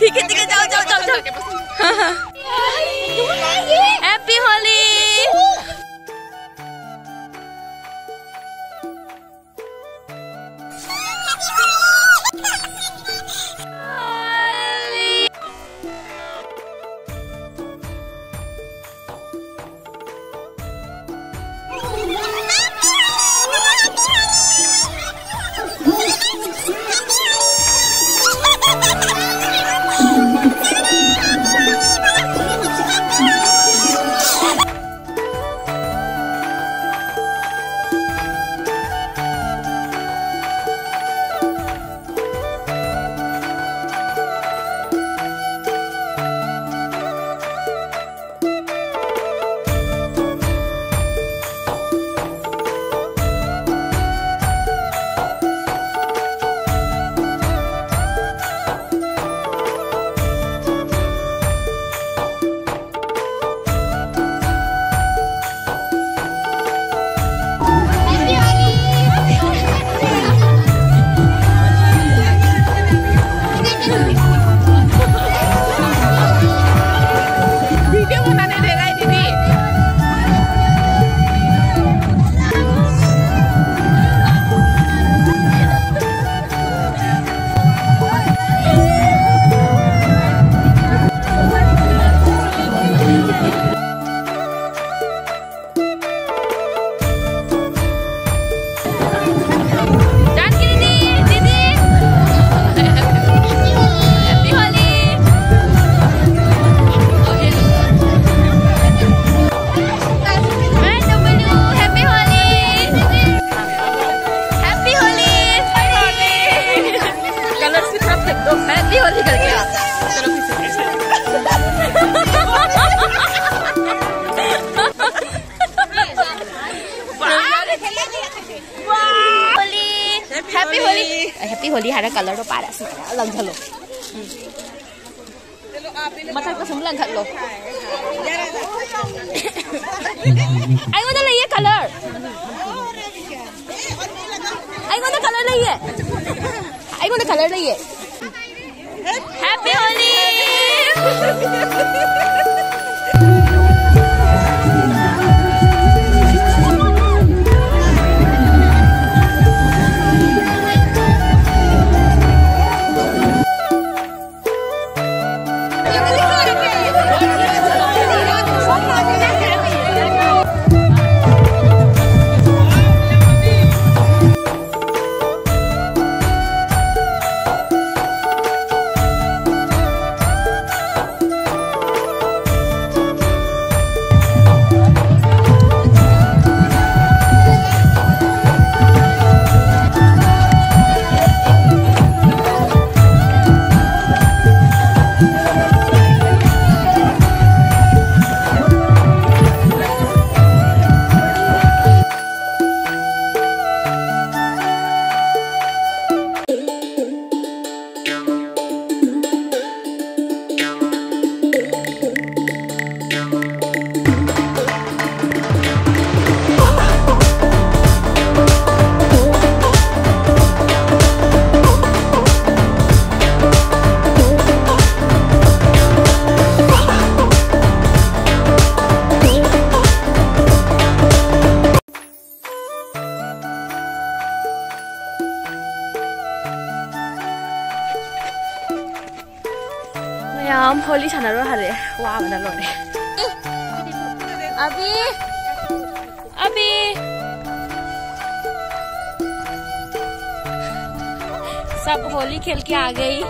ठीक है जाओ जाओ जाओ जाओ। हैप्पी होली। हैप्पी होली हारा कलर तो पारा स्माइल लंघलो मथक को लंघ लो आई वांट ले ये कलर आई वांट कलर ले ये आई वांट कलर ले ये हैप्पी होली याम होली सानारो हारे वा बना लोने अभी सब होली खेल के आ गई।